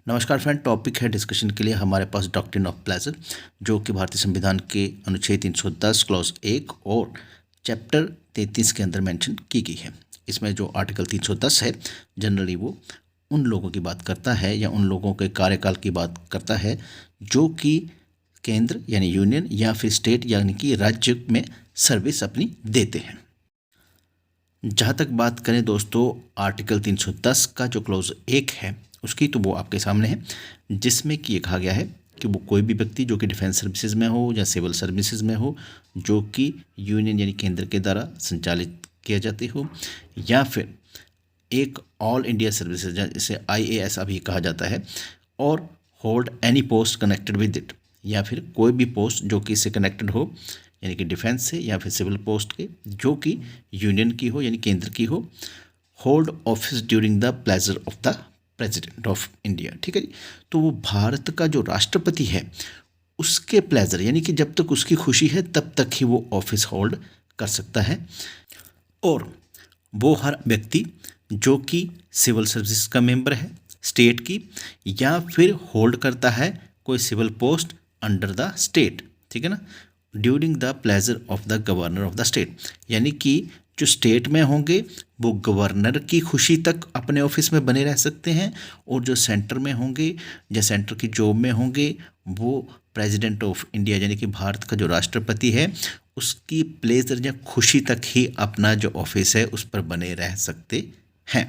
नमस्कार friend, topic है discussion के लिए हमारे पास डॉक्ट्रिन ऑफ प्लेजर, जो कि भारतीय संविधान के अनुच्छेद 310 क्लॉज 1 और चैप्टर 33 के अंदर मेंशन की गई है। इसमें जो आर्टिकल 310 है, जनरली वो उन लोगों की बात करता है या उन लोगों के कार्यकाल की बात करता है जो कि केंद्र यानी यूनियन या फिर स्टेट यानी कि राज्य में सर्विस अपनी देते हैं। जहाँ तक बात करें दोस्तों, आर्टिकल 310 का जो क्लॉज 1 है उसकी, तो वो आपके सामने है, जिसमें कि ये कहा गया है कि वो कोई भी व्यक्ति जो कि डिफेंस सर्विसेज में हो या सिविल सर्विसेज में हो, जो कि यूनियन यानी केंद्र के द्वारा संचालित किया जाती हो, या फिर एक ऑल इंडिया सर्विसेज जिसे IAS अभी कहा जाता है, और hold any post connected with it, या फिर कोई भी पोस्ट जो कि इससे कनेक्टेड हो, यानी कि डिफेंस से या फिर सिविल पोस्ट के, जो कि यूनियन की हो यानी केंद्र की हो, hold office during the pleasure of the president of India. ठीक है जी। तो वो भारत का जो राष्ट्रपति है उसके प्लेजर यानी कि जब तक उसकी खुशी है तब तक ही वो ऑफिस होल्ड कर सकता है। और वो हर व्यक्ति जो कि सिविल सर्विस का मेंबर है स्टेट की, या फिर होल्ड करता है कोई civil post under the state, ठीक है ना, during the pleasure of the governor of the state, यानी कि जो स्टेट में होंगे वो गवर्नर की खुशी तक अपने ऑफिस में बने रह सकते हैं, और जो सेंटर में होंगे या सेंटर की जॉब में होंगे वो प्रेसिडेंट ऑफ इंडिया यानी कि भारत का जो राष्ट्रपति है उसकी प्लेजर या खुशी तक ही अपना जो ऑफिस है उस पर बने रह सकते हैं।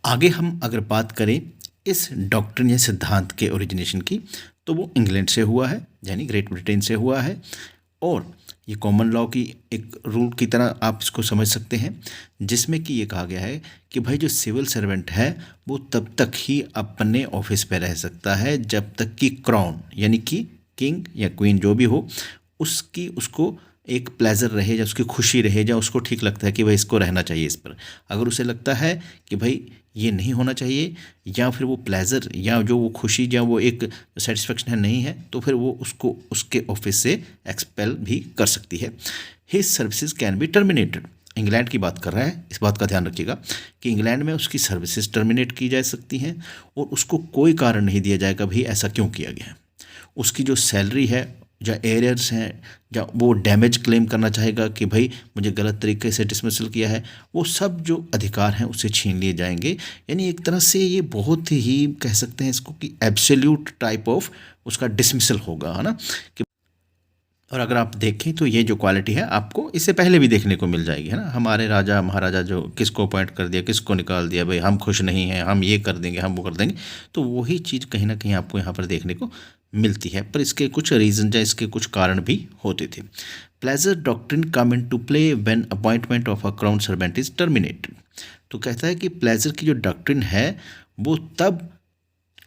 आगे हम अगर बात करें इस डॉक्ट्रिन या सिद्धांत के ओरिजिनेशन की, तो वो इंग्लैंड से हुआ है यानी ग्रेट ब्रिटेन से हुआ है, और ये कॉमन लॉ की एक रूल की तरह आप इसको समझ सकते हैं, जिसमें कि ये कहा गया है कि भाई जो सिविल सर्वेंट है वो तब तक ही अपने ऑफिस पे रह सकता है जब तक कि क्राउन यानी कि किंग या क्वीन जो भी हो उसकी उसको एक प्लेजर रहे या उसकी खुशी रहे, या उसको ठीक लगता है कि भाई इसको रहना चाहिए इस पर। अगर उसे लगता है कि भाई ये नहीं होना चाहिए, या फिर वो प्लेजर या जो वो खुशी या वो एक सेटिस्फेक्शन है नहीं है, तो फिर वो उसको उसके ऑफिस से एक्सपेल भी कर सकती है। His services can be terminated. England की बात कर रहा है, इस बात का ध्यान रखिएगा कि इंग्लैंड में उसकी सर्विसेज टर्मिनेट की जा सकती हैं, और उसको कोई कारण नहीं दिया जाएगा भाई ऐसा क्यों किया गया है। उसकी जो सैलरी है या एरियर्स हैं, या वो डैमेज क्लेम करना चाहेगा कि भाई मुझे गलत तरीके से डिसमिसल किया है, वो सब जो अधिकार हैं उससे छीन लिए जाएंगे। यानी एक तरह से ये बहुत ही कह सकते हैं इसको कि एब्सोल्यूट टाइप ऑफ उसका डिसमिसल होगा, है ना कि। और अगर आप देखें तो ये जो क्वालिटी है आपको इससे पहले भी देखने को मिल जाएगी, है ना। हमारे राजा महाराजा जो किसको अपॉइंट कर दिया, किसको निकाल दिया, भाई हम खुश नहीं हैं, हम ये कर देंगे, हम वो कर देंगे, तो वही चीज़ कहीं ना कहीं आपको यहाँ पर देखने को मिलती है। पर इसके कुछ रीज़न या इसके कुछ कारण भी होते थे। Pleasure doctrine come into play when appointment of a crown servant is terminated. तो कहता है कि प्लेजर की जो डॉक्ट्रिन है वो तब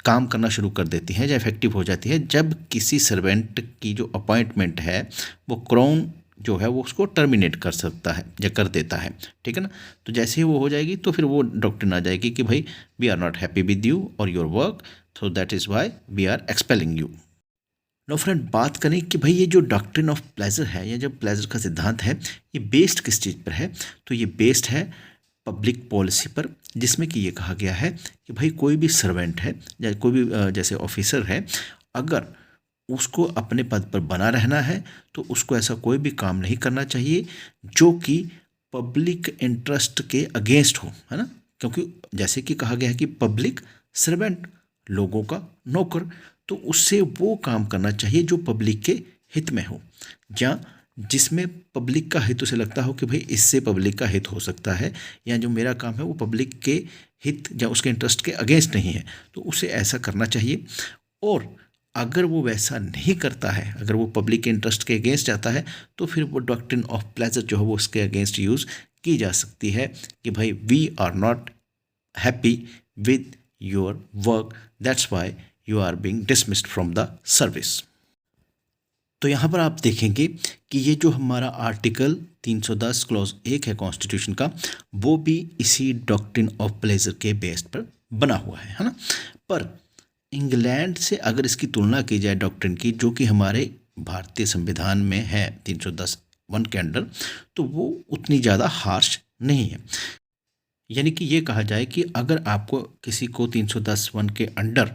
काम करना शुरू कर देती है या इफेक्टिव हो जाती है जब किसी सर्वेंट की जो अपॉइंटमेंट है वो क्राउन जो है वो उसको टर्मिनेट कर सकता है या कर देता है, ठीक है ना। तो जैसे ही वो हो जाएगी तो फिर वो डॉक्ट्रिन आ जाएगी कि भाई we are not happy with you और your work, so that is why we are expelling you. No friend, बात करें कि भाई ये जो डॉक्ट्रिन ऑफ प्लेजर है या जो प्लेजर का सिद्धांत है ये बेस्ड किस चीज़ पर है, तो ये बेस्ड है पब्लिक पॉलिसी पर, जिसमें कि ये कहा गया है कि भाई कोई भी सर्वेंट है या कोई भी जैसे ऑफिसर है, अगर उसको अपने पद पर बना रहना है तो उसको ऐसा कोई भी काम नहीं करना चाहिए जो कि पब्लिक इंटरेस्ट के अगेंस्ट हो, है ना। क्योंकि जैसे कि कहा गया है कि पब्लिक सर्वेंट, लोगों का नौकर, तो उससे वो काम करना चाहिए जो पब्लिक के हित में हो, या जिसमें पब्लिक का हित उसे लगता हो कि भाई इससे पब्लिक का हित हो सकता है, या जो मेरा काम है वो पब्लिक के हित या उसके इंटरेस्ट के अगेंस्ट नहीं है, तो उसे ऐसा करना चाहिए। और अगर वो वैसा नहीं करता है, अगर वो पब्लिक के इंटरेस्ट के अगेंस्ट जाता है, तो फिर वो डॉक्ट्रिन ऑफ प्लेजर जो है वो उसके अगेंस्ट यूज़ की जा सकती है कि भाई we are not happy with your work, that's why you are being dismissed from the service. तो यहाँ पर आप देखेंगे कि ये जो हमारा आर्टिकल 310 क्लॉज 1 है कॉन्स्टिट्यूशन का, वो भी इसी डॉक्ट्रिन ऑफ प्लेजर के बेस पर बना हुआ है ना। पर इंग्लैंड से अगर इसकी तुलना की जाए डॉक्ट्रिन की, जो कि हमारे भारतीय संविधान में है 310(1) के अंडर, तो वो उतनी ज़्यादा हार्श नहीं है। यानी कि ये कहा जाए कि अगर आपको किसी को 310(1) के अंडर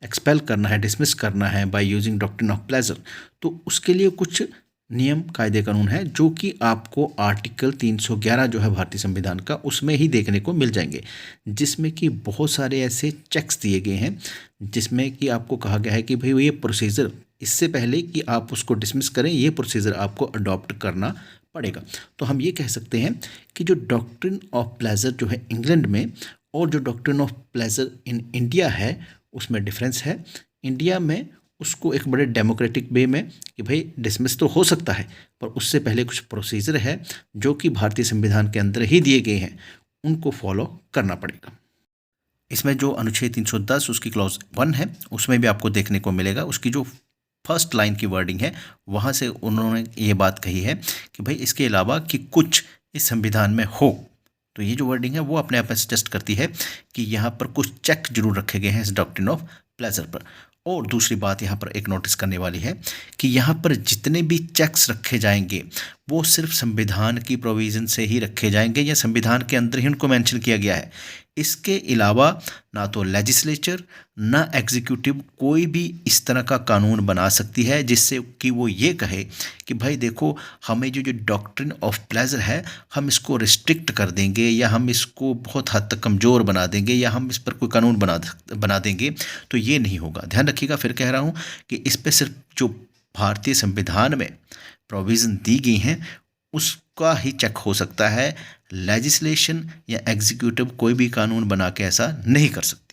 एक्सपेल करना है, डिसमिस करना है by using doctrine of pleasure, तो उसके लिए कुछ नियम कायदे कानून है जो कि आपको आर्टिकल 311 जो है भारतीय संविधान का, उसमें ही देखने को मिल जाएंगे, जिसमें कि बहुत सारे ऐसे चेक्स दिए गए हैं, जिसमें कि आपको कहा गया है कि भाई ये प्रोसीजर, इससे पहले कि आप उसको डिसमिस करें, ये प्रोसीजर आपको अडॉप्ट करना पड़ेगा। तो हम ये कह सकते हैं कि जो डॉक्ट्रिन ऑफ प्लेजर जो है इंग्लैंड में और जो doctrine of pleasure in India है, उसमें डिफरेंस है। इंडिया में उसको एक बड़े डेमोक्रेटिक वे में कि भाई डिसमिस तो हो सकता है, पर उससे पहले कुछ प्रोसीजर है जो कि भारतीय संविधान के अंदर ही दिए गए हैं, उनको फॉलो करना पड़ेगा। इसमें जो अनुच्छेद 310 उसकी क्लॉज 1 है, उसमें भी आपको देखने को मिलेगा, उसकी जो फर्स्ट लाइन की वर्डिंग है, वहाँ से उन्होंने ये बात कही है कि भाई इसके अलावा कि कुछ इस संविधान में हो, तो ये जो वर्डिंग है वो अपने आप में सजेस्ट करती है कि यहाँ पर कुछ चेक जरूर रखे गए हैं इस डॉक्ट्रिन ऑफ प्लेजर पर। और दूसरी बात यहाँ पर एक नोटिस करने वाली है कि यहाँ पर जितने भी चेक्स रखे जाएंगे वो सिर्फ संविधान की प्रोविज़न से ही रखे जाएंगे, या संविधान के अंदर ही उनको मेंशन किया गया है। इसके अलावा ना तो लेजिस्लेचर ना एग्जीक्यूटिव कोई भी इस तरह का कानून बना सकती है जिससे कि वो ये कहे कि भाई देखो, हमें जो जो डॉक्ट्रिन ऑफ प्लेजर है हम इसको रिस्ट्रिक्ट कर देंगे, या हम इसको बहुत हद तक कमज़ोर बना देंगे, या हम इस पर कोई कानून बना देंगे। तो ये नहीं होगा। ध्यान रखिएगा, फिर कह रहा हूँ कि इस पर सिर्फ जो भारतीय संविधान में प्रोविज़न दी गई हैं उसका ही चेक हो सकता है। लेजिस्लेशन या एग्जीक्यूटिव कोई भी कानून बना के ऐसा नहीं कर सकता।